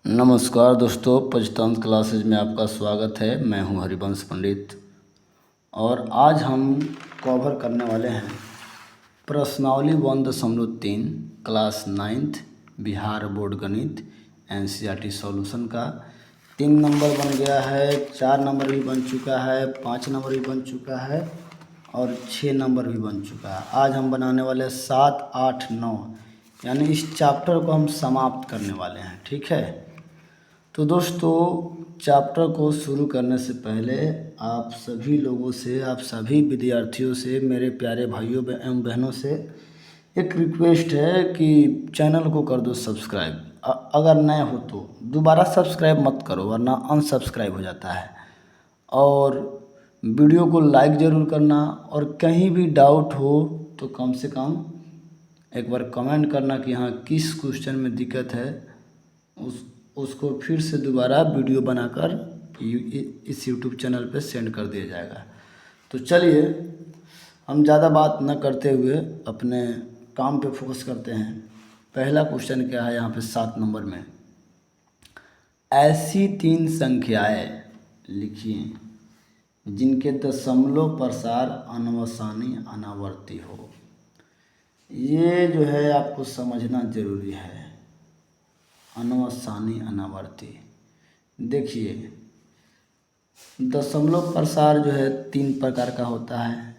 नमस्कार दोस्तों, पंचतंत्र क्लासेज में आपका स्वागत है। मैं हूं हरिवंश पंडित और आज हम कवर करने वाले हैं प्रश्नावली 1.3 क्लास 9th बिहार बोर्ड गणित NCERT सॉल्यूशन का 3 नंबर बन गया है, 4 नंबर भी बन चुका है, 5 नंबर भी बन चुका है और 6 नंबर भी बन चुका है। आज हम बनाने वाले 7, 8, 9 यानी इस चैप्टर को हम समाप्त करने वाले हैं। ठीक है, तो दोस्तों चैप्टर को शुरू करने से पहले आप सभी लोगों से, आप सभी विद्यार्थियों से, मेरे प्यारे भाइयों एवं बहनों से एक रिक्वेस्ट है कि चैनल को कर दो सब्सक्राइब। अगर नए हो तो दोबारा सब्सक्राइब मत करो वरना अनसब्सक्राइब हो जाता है। और वीडियो को लाइक ज़रूर करना और कहीं भी डाउट हो तो कम से कम एक बार कमेंट करना कि हाँ किस क्वेश्चन में दिक्कत है, उसको फिर से दोबारा वीडियो बनाकर इस YouTube चैनल पे सेंड कर दिया जाएगा। तो चलिए हम ज़्यादा बात न करते हुए अपने काम पे फोकस करते हैं। पहला क्वेश्चन क्या है यहाँ पे 7 नंबर में, ऐसी 3 संख्याएं लिखिए जिनके दशमलव प्रसार अनवसानी अनावर्ती हो। ये जो है आपको समझना जरूरी है। अनवसानी अनावर्ती, देखिए दशमलव प्रसार जो है 3 प्रकार का होता है।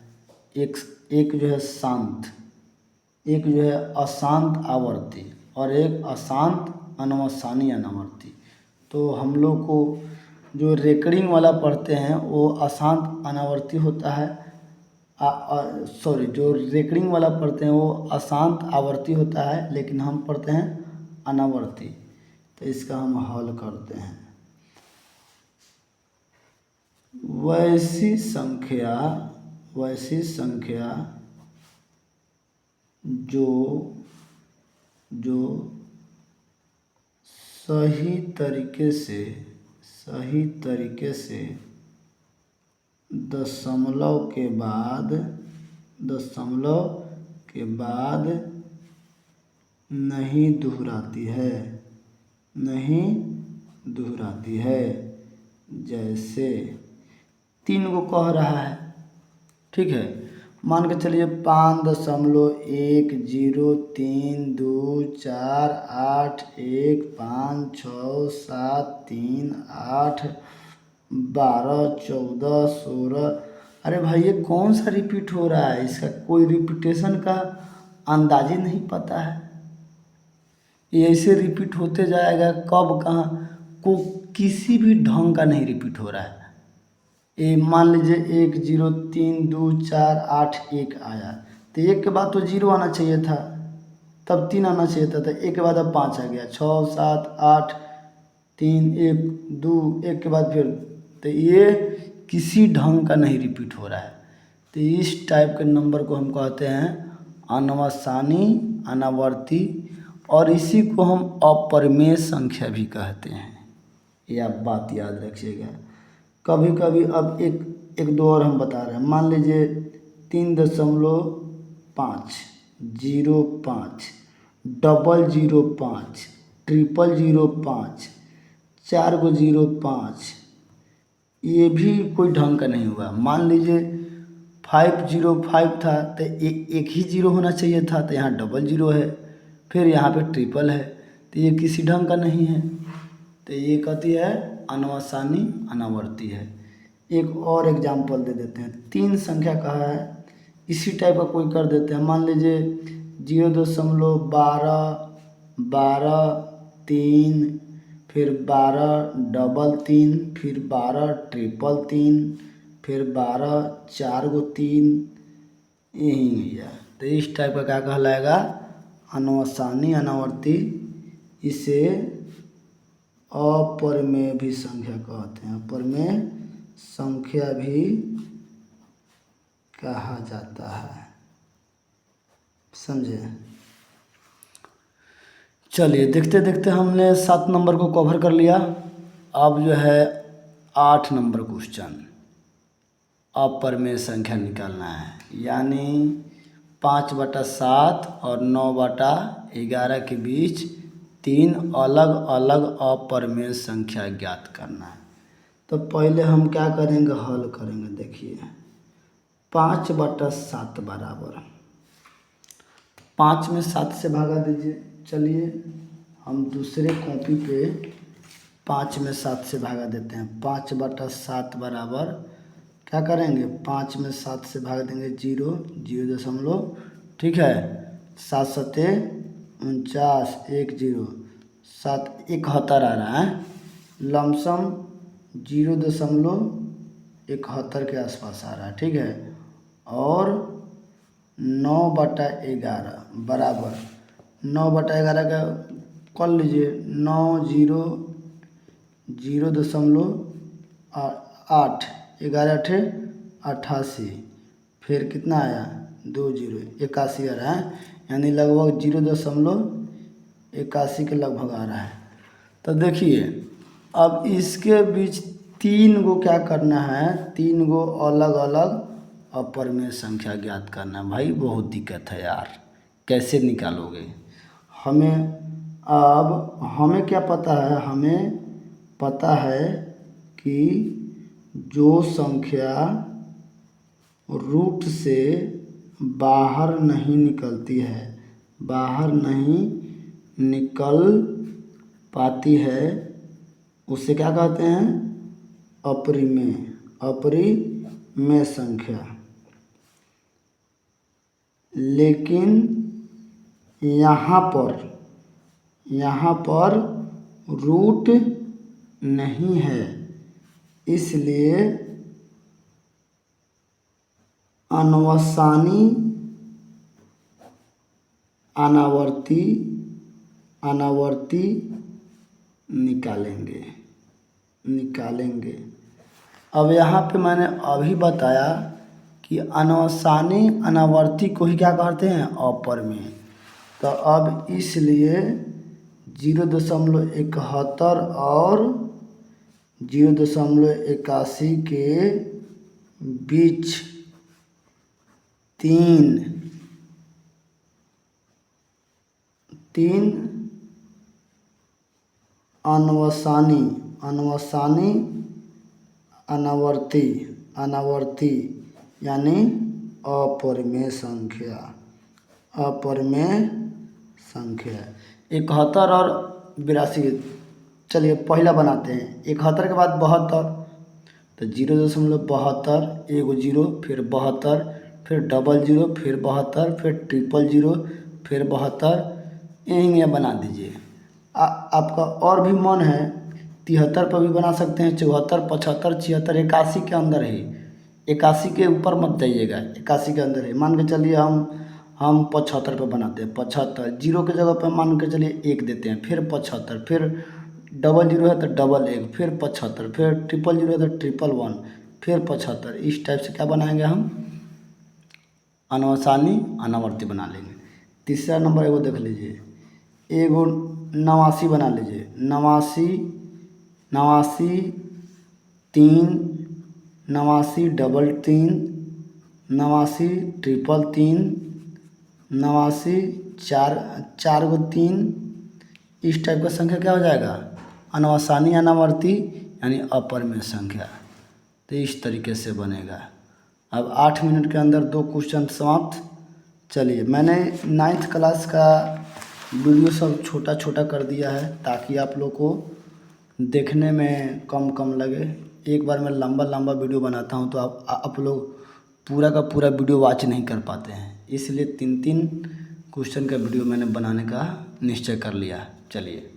एक जो है शांत, एक जो है अशांत आवर्ती और एक अशांत अनवसानी अनावर्ती। तो हम लोग को जो रेकरिंग वाला पढ़ते हैं वो अशांत अनावर्ती होता है। जो रेकरिंग वाला पढ़ते हैं वो अशांत आवर्ती होता है, लेकिन हम पढ़ते हैं अनावर्ती। तो इसका हम हल करते हैं। वैसी संख्या जो सही तरीके से दशमलव के बाद नहीं दोहराती है, जैसे 3 को कह रहा है। ठीक है, मान के चलिए 5.10.1, 2, 4, 8, 1, 5, 6, 7, 3, 8, 12, 14, 16। अरे भाई ये कौन सा रिपीट हो रहा है? इसका कोई रिपीटेशन का अंदाज ही नहीं पता है। ये ऐसे रिपीट होते जाएगा, कब कहाँ को किसी भी ढंग का नहीं रिपीट हो रहा है। ये मान लीजिए 1, 0, 3, 2, 4, 8, 1 आया, तो 1 के बाद तो 0 आना चाहिए था, तब 3 आना चाहिए था, तो 1 के बाद अब 5 आ गया, 6, 7, 8, 3, 1, 2, 1 के बाद फिर, तो ये किसी ढंग का नहीं रिपीट हो रहा है। तो इस टाइप के नंबर को हम कहते हैं अनवसानी अनावर्ती, और इसी को हम अपरिमेय संख्या भी कहते हैं। ये आप बात याद रखिएगा। कभी कभी अब एक दो और हम बता रहे हैं। मान लीजिए 3.5, 05, 005, 0005, 4 को 05, ये भी कोई ढंग का नहीं हुआ। मान लीजिए 505 था तो एक ही 0 होना चाहिए था, तो यहाँ 00 है, फिर यहाँ पे ट्रिपल है, तो ये किसी ढंग का नहीं है। तो ये कहती है अनवसानी अनावर्ती है। एक और एग्जाम्पल दे देते हैं। 3 संख्या कहा है, इसी टाइप का कोई कर देते हैं। मान लीजिए 0.12, 12, 3, फिर 12, 3, फिर 12, 3, फिर 12, 4 को 3, यही भैया। तो इस टाइप का क्या कहलाएगा? अनवसानी अनावर्ती। इसे अपरिमेय भी संख्या कहते हैं, अपरिमेय संख्या भी कहा जाता है। समझे? चलिए देखते देखते हमने 7 नंबर को कवर कर लिया। अब जो है 8 नंबर क्वेश्चन, अपरिमेय संख्या निकालना है, यानी 5/7 और 9/11 के बीच तीन अलग अलग अपरिमेय संख्या ज्ञात करना है। तो पहले हम क्या करेंगे, हल करेंगे। देखिए 5/7 बराबर 5 में 7 से भागा दीजिए। चलिए हम दूसरे कॉपी पे 5 में 7 से भागा देते हैं। 5/7 बराबर क्या करेंगे, 5 में 7 से भाग देंगे 0, 0 ठीक है। 7 सते 49, 1 0, 7 71 आ रहा है। लमसम 0.71 के आसपास आ रहा है, ठीक है। और 9/11 बराबर 9/11 का कर लीजिए। 9 0 0.8, 11 8 88, फिर कितना आया 2 0 81 आ रहा है, यानी लगभग 0.81 के लगभग आ रहा है। तो देखिए अब इसके बीच 3 गो क्या करना है, 3 गो अलग अलग अपरिमेय संख्या ज्ञात करना है। भाई बहुत दिक्कत है यार, कैसे निकालोगे। हमें क्या पता है, हमें पता है कि जो संख्या रूट से बाहर नहीं निकलती है, बाहर नहीं निकल पाती है, उसे क्या कहते हैं, अपरिमेय, अपरिमेय संख्या। लेकिन यहाँ पर रूट नहीं है, इसलिए अनावर्ती निकालेंगे। अब यहाँ पे मैंने अभी बताया कि अनावर्ती को ही क्या कहते हैं, अपरिमेय। तो अब इसलिए 0.71 और 0.81 के बीच तीन अनावर्ती यानी अपरिमेय संख्या। 71 और 82, चलिए पहला बनाते हैं। 71 के बाद 72, तो 0.72, 1 0, फिर 72, फिर 00, फिर 72, फिर 000, फिर 72, यही बना दीजिए। आपका और भी मन है 73 पर भी बना सकते हैं, 74, 75, 76, 81 के अंदर है, 81 के ऊपर मत जाइएगा, 81 के अंदर है। मान के चलिए हम 75 पर बनाते हैं। 75 0 के जगह पर मान के चलिए 1 देते हैं, फिर 75, फिर 00 है तो 11, फिर 75, फिर 000 है तो 111, फिर 75। इस टाइप से क्या बनाएंगे हम, अनावर्ती बना लेंगे। तीसरा नंबर एगो देख लीजिए, एगो 89 बना लीजिए। 89 3, 89 3 3, 89 3 89 4 गो 3, इस टाइप का संख्या क्या हो जाएगा, अनावर्ती यानी अपरिमेय संख्या। तो इस तरीके से बनेगा। अब 8 मिनट के अंदर 2 क्वेश्चन समाप्त। चलिए मैंने 9th क्लास का वीडियो सब छोटा छोटा कर दिया है ताकि आप लोग को देखने में कम लगे। एक बार मैं लंबा वीडियो बनाता हूं तो आप लोग पूरा का पूरा वीडियो वॉच नहीं कर पाते हैं, इसलिए 3 क्वेश्चन का वीडियो मैंने बनाने का निश्चय कर लिया। चलिए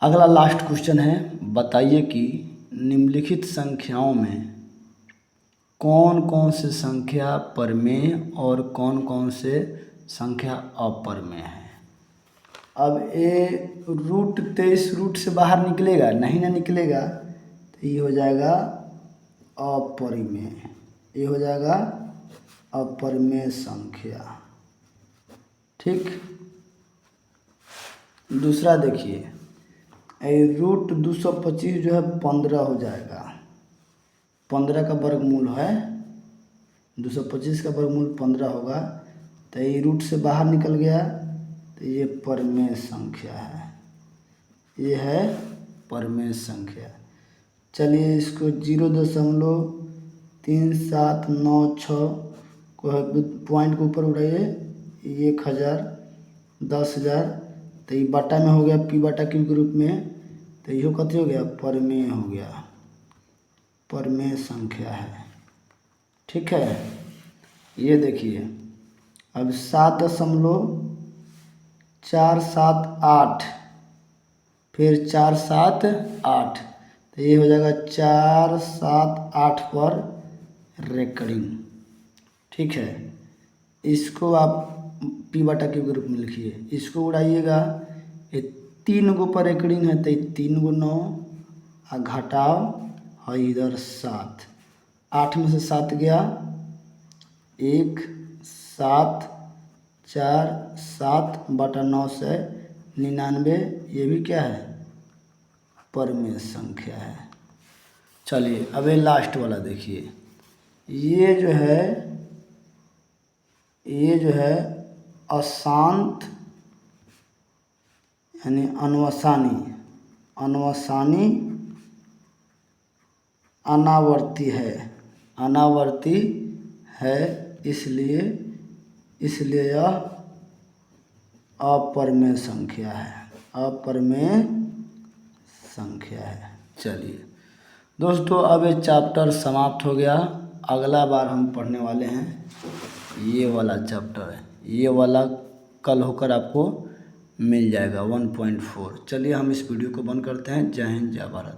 अगला लास्ट क्वेश्चन है, बताइए कि निम्नलिखित संख्याओं में कौन कौन से संख्या परिमेय और कौन कौन से संख्या अपरिमेय है। अब ये रूट 23 रूट से बाहर निकलेगा नहीं, ना निकलेगा, तो ये हो जाएगा अपरिमेय, ये हो जाएगा अपरिमेय संख्या। ठीक, दूसरा देखिए, रूट 225 जो है 15 हो जाएगा। 15 का वर्गमूल है, 225 का वर्गमूल 15 होगा। तो ये रूट से बाहर निकल गया, तो ये परमेय संख्या है, ये है परमेय संख्या। चलिए इसको 0.3796 को पॉइंट के ऊपर उड़ाइए, 1000, 10,000, तो ये बटा में हो गया p/q के रूप में, तो ये कथी हो गया, परमेय हो गया, परमेय संख्या है। ठीक है, ये देखिए अब 7.478 फिर 478, तो ये हो जाएगा 478 पर रेकरिंग। ठीक है, इसको आप p/q के रूप में लिखिए, इसको उड़ाइएगा, ये 3 गो पर रेकरिंग है तो 3 × 9 और घटाओ है इधर 7, 8 में से 7 गया 1, 7, 4, 7/9 से 99, ये भी क्या है, परमेय संख्या है। चलिए अब ये लास्ट वाला देखिए, ये जो है अशांत यानी अनवसानी अनावर्ती है, इसलिए यह अपरमेय संख्या है, अपरमेय संख्या है। चलिए दोस्तों, अब ये चैप्टर समाप्त हो गया। अगला बार हम पढ़ने वाले हैं ये वाला चैप्टर है, ये वाला कल होकर आपको मिल जाएगा 1.4। चलिए हम इस वीडियो को बंद करते हैं। जय हिंद, जय भारत।